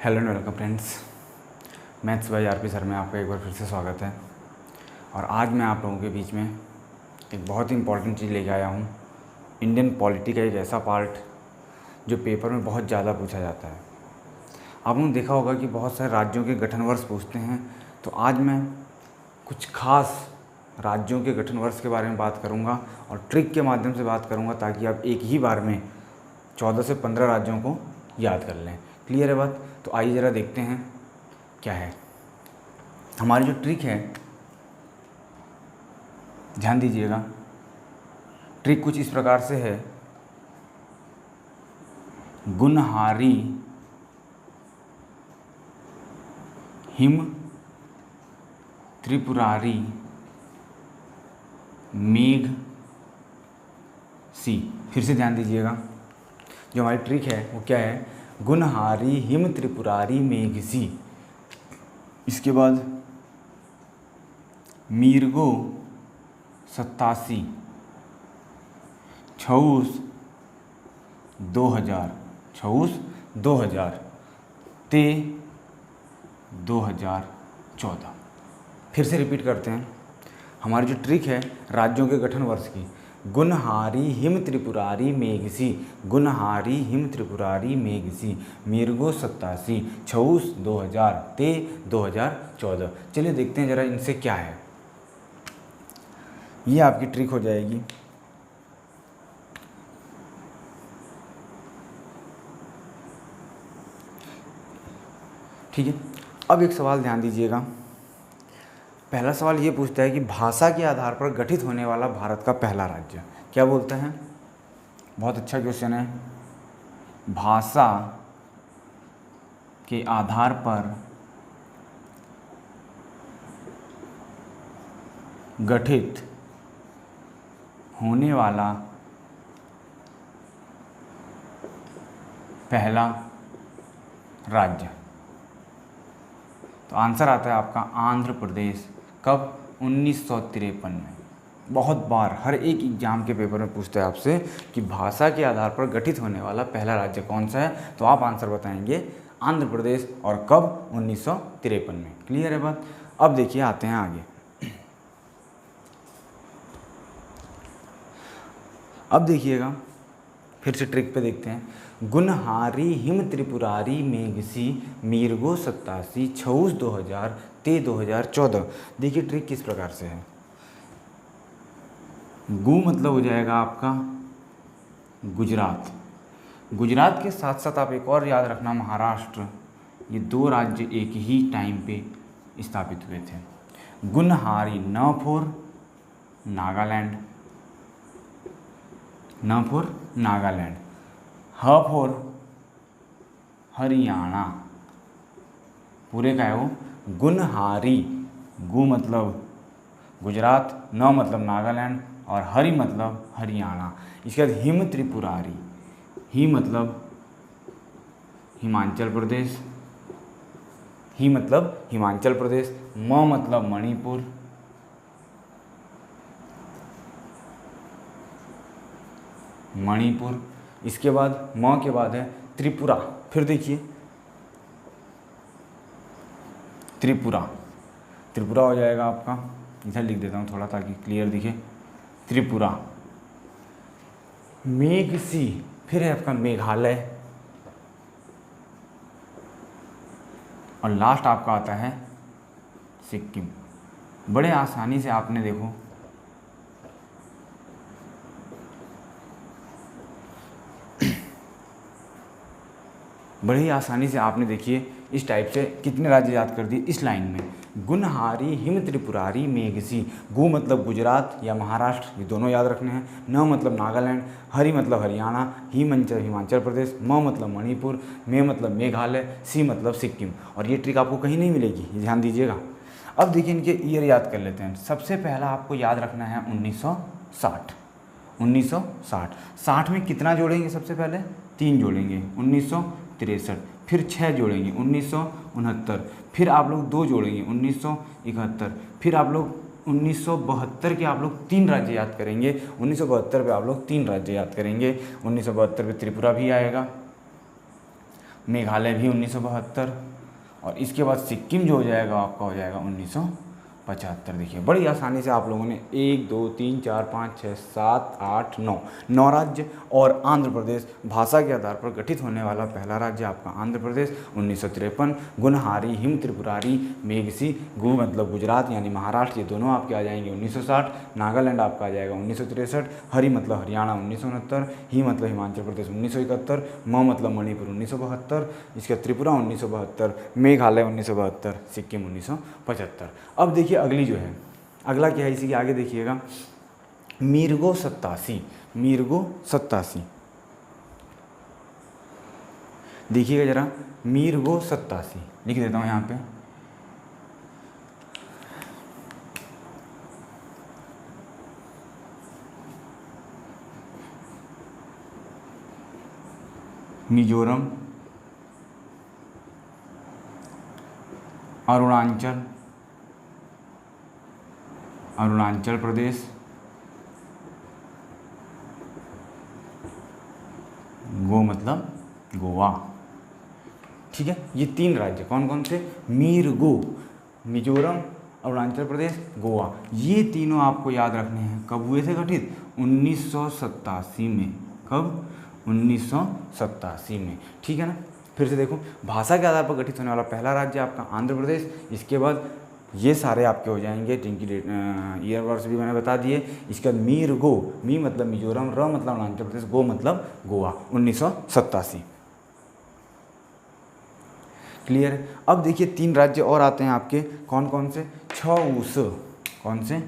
Hello and welcome friends, maths by RP sir में आपका एक बार फिर से स्वागत है। और आज मैं आप लोगों के बीच में एक बहुत ही इंपॉर्टेंट चीज़ लेके आया हूँ। इंडियन पॉलिटी का एक ऐसा पार्ट जो पेपर में बहुत ज़्यादा पूछा जाता है। आप लोगों ने देखा होगा कि बहुत सारे राज्यों के गठन वर्ष पूछते हैं, तो आज मैं कुछ खास राज्यों के गठन वर्ष के बारे में बात करूँगा और ट्रिक के माध्यम से बात करूँगा, ताकि आप एक ही बार में 14 से 15 राज्यों को याद कर लें। क्लियर है बात? तो आइए ज़रा देखते हैं क्या है हमारी जो ट्रिक है। ध्यान दीजिएगा, ट्रिक कुछ इस प्रकार से है। गुनहारी हिम त्रिपुरारी मेघ सी। फिर से ध्यान दीजिएगा, जो हमारी ट्रिक है वो क्या है? गुनहारी हिम त्रिपुरारी मेघ सी। इसके बाद मीरगो 87 छऊस 2000 ते 2014। फिर से रिपीट करते हैं। हमारी जो ट्रिक है राज्यों के गठन वर्ष की, गुनहारी हिम त्रिपुरारी मेघसी, गुनहारी हिम त्रिपुरारी मेघसी, मीरगो 87 छऊस 2000 ते 2014। चलिए देखते हैं ज़रा इनसे क्या है। ये आपकी ट्रिक हो जाएगी। ठीक है, अब एक सवाल ध्यान दीजिएगा। पहला सवाल ये पूछता है कि भाषा के आधार पर गठित होने वाला भारत का पहला राज्य क्या बोलता है? बहुत अच्छा क्वेश्चन है। भाषा के आधार पर गठित होने वाला पहला राज्य, तो आंसर आता है आपका आंध्र प्रदेश। कब? 1953 में। बहुत बार हर एक एग्जाम के पेपर में पूछते हैं आपसे कि भाषा के आधार पर गठित होने वाला पहला राज्य कौन सा है, तो आप आंसर बताएंगे आंध्र प्रदेश। और कब? 1953 में। क्लियर है बात? अब देखिए, आते हैं आगे। अब देखिएगा, फिर से ट्रिक पे देखते हैं। गुनहारी हिम त्रिपुरारी मेघसी मीरगो 87 छऊस 2000 ते 2014। देखिए ट्रिक किस प्रकार से है। गु मतलब हो जाएगा आपका गुजरात। गुजरात के साथ साथ आप एक और याद रखना, महाराष्ट्र। ये दो राज्य एक ही टाइम पे स्थापित हुए थे। गुनहारी न फॉर नागालैंड, न फॉर नागालैंड, ह फॉर हरियाणा। पूरे का है वो गुनहारी। गु मतलब गुजरात, न मतलब नागालैंड और हरि मतलब हरियाणा। इसके बाद हिम त्रिपुरारी, ही मतलब हिमाचल प्रदेश, ही मतलब हिमाचल प्रदेश, म मतलब मणिपुर, मणिपुर। इसके बाद म के बाद है त्रिपुरा। फिर देखिए त्रिपुरा, त्रिपुरा हो जाएगा आपका, इधर लिख देता हूँ थोड़ा ताकि क्लियर दिखे। त्रिपुरा। मेघसी, फिर है आपका मेघालय। और लास्ट आपका आता है सिक्किम। बड़े आसानी से आपने देखो बड़े ही आसानी से आपने देखिए इस टाइप से कितने राज्य याद कर दिए इस लाइन में। गुनहारी हिम त्रिपुरारी मेघसी। गु मतलब गुजरात या महाराष्ट्र, ये दोनों याद रखने हैं। न मतलब नागालैंड, हरि मतलब हरियाणा, ही मतलब हिमाचल प्रदेश, म मतलब मणिपुर, मे मतलब मेघालय, सी मतलब सिक्किम। और ये ट्रिक आपको कहीं नहीं मिलेगी, ये ध्यान दीजिएगा। अब देखिए इनके ईयर याद कर लेते हैं। सबसे पहला आपको याद रखना है 1960। 1960। 60 में कितना जोड़ेंगे? सबसे पहले 3 जोड़ेंगे, 1963। फिर 6 जोड़ेंगे, 1969। फिर आप लोग 2 जोड़ेंगे, 1971। फिर आप लोग 1972 के आप लोग 3 राज्य याद करेंगे। 1972 पे आप लोग 3 राज्य याद करेंगे। 1972 पे त्रिपुरा भी आएगा, मेघालय भी 1972, और इसके बाद सिक्किम जो हो जाएगा आपका हो जाएगा 1975। देखिए बड़ी आसानी से आप लोगों ने 1 2 3 4 5 6 7 8 9 राज्य, और आंध्र प्रदेश भाषा के आधार पर गठित होने वाला पहला राज्य आपका आंध्र प्रदेश 1953, गुनहारी, हिम त्रिपुरारी, मेघसी, गु मतलब गुजरात यानी महाराष्ट्र, ये दोनों आपके आ जाएंगे 1960, नागालैंड आपका आ जाएगा 1963, हरि मतलब हरियाणा 1969, ही मतलब हिमाचल प्रदेश 1971, म मतलब मणिपुर 1972, इसका त्रिपुरा 1972, मेघालय 1972, सिक्किम 1975। अब देखिए अगली जो है, अगला क्या है इसी के आगे देखिएगा, मीरगो 87, मीरगो 87, देखिएगा जरा, मीरगो 87 लिख देता हूँ यहाँ पे। मिजोरम, अरुणाचल प्रदेश, गो मतलब गोवा। ठीक है, ये 3 राज्य कौन कौन से, मीरगो, मिजोरम, अरुणाचल प्रदेश, गोवा, ये तीनों आपको याद रखने हैं। कब हुए थे गठित, 1987 में। कब, 1987 में। ठीक है ना, फिर से देखो, भाषा के आधार पर गठित होने वाला पहला राज्य आपका आंध्र प्रदेश, इसके बाद ये सारे आपके हो जाएंगे, जिनकी ईयर वर्ष भी मैंने बता दिए। इसके बाद मीरगो, मी मतलब मिजोरम, र मतलब अरुणाचल प्रदेश, गो मतलब गोवा, 1987। क्लियर है। अब देखिए 3 राज्य और आते हैं आपके, कौन कौन से, छऊस, कौन से,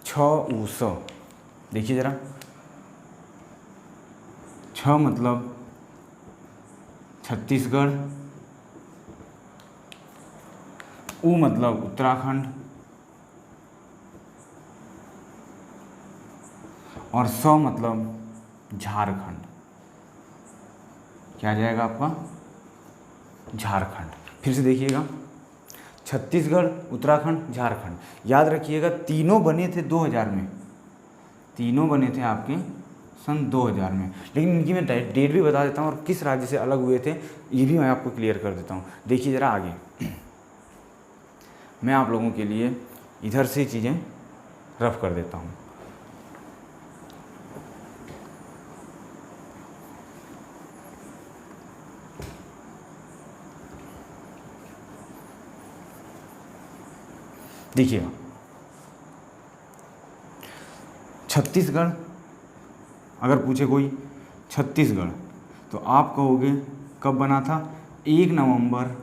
छऊस, देखिए जरा, छ मतलब छत्तीसगढ़, उ मतलब उत्तराखंड, और स मतलब झारखंड। क्या आ जाएगा आपका, झारखंड। फिर से देखिएगा, छत्तीसगढ़, उत्तराखंड, झारखंड। याद रखिएगा तीनों बने थे 2000 में, तीनों बने थे आपके सन 2000 में। लेकिन इनकी मैं डेट भी बता देता हूँ और किस राज्य से अलग हुए थे ये भी मैं आपको क्लियर कर देता हूँ। देखिए ज़रा आगे, मैं आप लोगों के लिए इधर से चीज़ें रफ कर देता हूँ। देखिएगा, छत्तीसगढ़, अगर पूछे कोई छत्तीसगढ़ तो आप कहोगे कब बना था, 1 नवंबर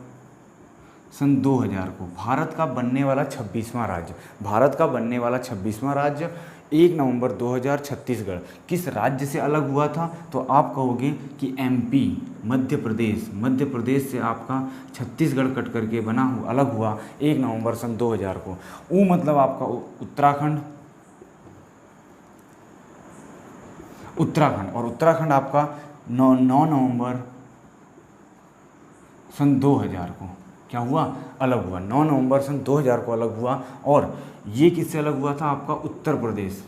सन 2000 को। भारत का बनने वाला 26वां राज्य, भारत का बनने वाला 26वां राज्य 1 नवंबर 2000 छत्तीसगढ़। किस राज्य से अलग हुआ था, तो आप कहोगे कि एमपी, मध्य प्रदेश, मध्य प्रदेश से आपका छत्तीसगढ़ कट करके बना हुआ, अलग हुआ 1 नवंबर सन 2000 को। ऊ मतलब आपका उत्तराखंड, उत्तराखंड, और उत्तराखंड आपका 9 नवंबर सन 2000 को क्या हुआ, अलग हुआ। 9 नवंबर सन 2000 को अलग हुआ। और ये किससे अलग हुआ था, आपका उत्तर प्रदेश,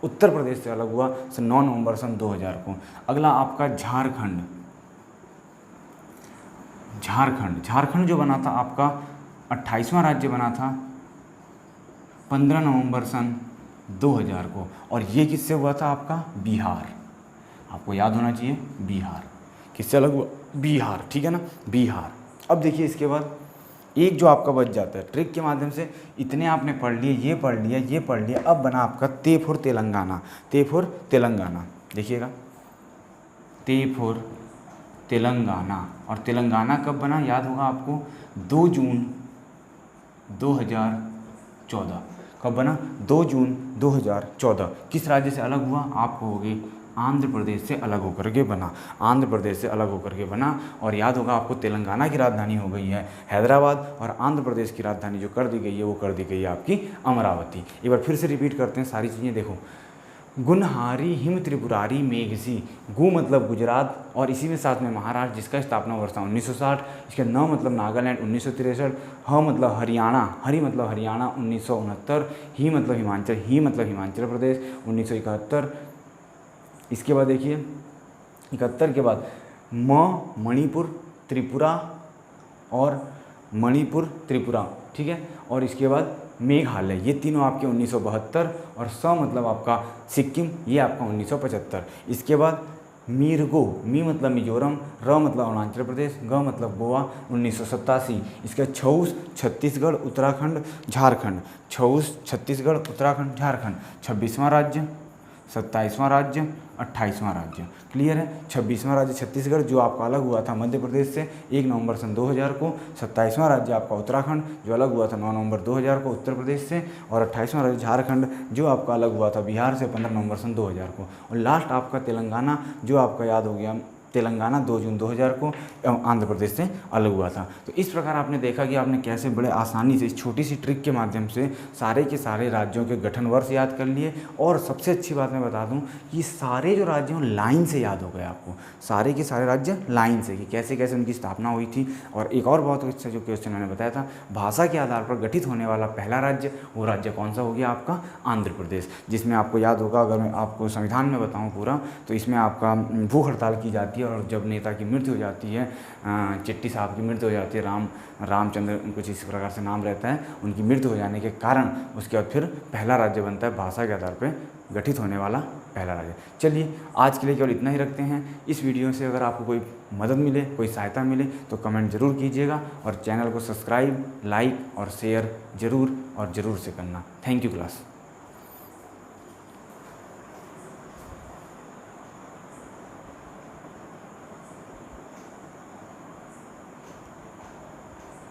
उत्तर प्रदेश से अलग हुआ सन 9 नवंबर सन 2000 को। अगला आपका झारखंड, झारखंड, झारखंड जो बना था आपका 28वां राज्य बना था 15 नवंबर सन 2000 को। और ये किससे हुआ था, आपका बिहार, आपको याद होना चाहिए, बिहार। किससे अलग हुआ, बिहार। ठीक है ना, बिहार। अब देखिए इसके बाद एक जो आपका बच जाता है, ट्रिक के माध्यम से इतने आपने पढ़ लिए, ये पढ़ लिया, ये पढ़ लिया। अब बना आपका ते फॉर तेलंगाना, ते फॉर तेलंगाना। देखिएगा, ते फॉर तेलंगाना। और तेलंगाना कब बना, याद होगा आपको, 2 जून 2014। कब बना, 2 जून 2014। किस राज्य से अलग हुआ, आप कहोगे आंध्र प्रदेश से अलग होकर के बना, आंध्र प्रदेश से अलग होकर के बना। और याद होगा आपको तेलंगाना की राजधानी हो गई है हैदराबाद, और आंध्र प्रदेश की राजधानी जो कर दी गई है वो कर दी गई है आपकी अमरावती। एक बार फिर से रिपीट करते हैं सारी चीज़ें। देखो, गुनहारी, हिम त्रिपुरारी, मेघसी, गु मतलब गुजरात, और इसी में साथ में महाराष्ट्र जिसका स्थापना वर्ष था 1960। इसके न मतलब नागालैंड 1963, ह मतलब हरियाणा, हरि मतलब हरियाणा 1969, ही मतलब हिमाचल, ही मतलब हिमाचल प्रदेश 1971। इसके बाद देखिए 71 के बाद मणिपुर, त्रिपुरा और मणिपुर, त्रिपुरा, ठीक है। और इसके बाद मेघालय, ये तीनों आपके 1972, और मतलब आपका सिक्किम, ये आपका 1975। इसके बाद मीरगो, मी मतलब मिजोरम, र मतलब अरुणाचल प्रदेश, ग मतलब गोवा, 1987। इसके छऊस छत्तीसगढ़, उत्तराखंड, झारखंड, छऊस छत्तीसगढ़, उत्तराखंड, झारखंड, 26वां राज्य, 27वां राज्य, 28वां राज्य। क्लियर है। 26वां राज्य छत्तीसगढ़ जो आपका अलग हुआ था मध्य प्रदेश से 1 नवंबर सन 2000 को, 27वां राज्य आपका उत्तराखंड जो अलग हुआ था 9 नवंबर 2000 को उत्तर प्रदेश से, और 28वां राज्य झारखंड जो आपका अलग हुआ था बिहार से 15 नवंबर सन 2000 को, और लास्ट आपका तेलंगाना जो आपका याद हो गया, तेलंगाना 2 जून 2000 को आंध्र प्रदेश से अलग हुआ था। तो इस प्रकार आपने देखा कि आपने कैसे बड़े आसानी से इस छोटी सी ट्रिक के माध्यम से सारे के सारे राज्यों के गठन वर्ष याद कर लिए। और सबसे अच्छी बात मैं बता दूं कि सारे जो राज्य हैं लाइन से याद हो गए आपको, सारे के सारे राज्य लाइन से, कि कैसे कैसे उनकी स्थापना हुई थी। और एक और बहुत अच्छा जो क्वेश्चन मैंने बताया था, भाषा के आधार पर गठित होने वाला पहला राज्य, वो राज्य कौन सा हो गया आपका आंध्र प्रदेश, जिसमें आपको याद होगा, अगर मैं आपको संविधान में बताऊँ पूरा, तो इसमें आपका भूख हड़ताल की जाती है, और जब नेता की मृत्यु हो जाती है, चिट्टी साहब की मृत्यु हो जाती है, रामचंद्र कुछ इस प्रकार से नाम रहता है, उनकी मृत्यु हो जाने के कारण उसके बाद फिर पहला राज्य बनता है भाषा के आधार पर गठित होने वाला पहला राज्य। चलिए आज के लिए केवल इतना ही रखते हैं। इस वीडियो से अगर आपको कोई मदद मिले, कोई सहायता मिले तो कमेंट ज़रूर कीजिएगा, और चैनल को सब्सक्राइब, लाइक और शेयर ज़रूर से करना। Thank you class.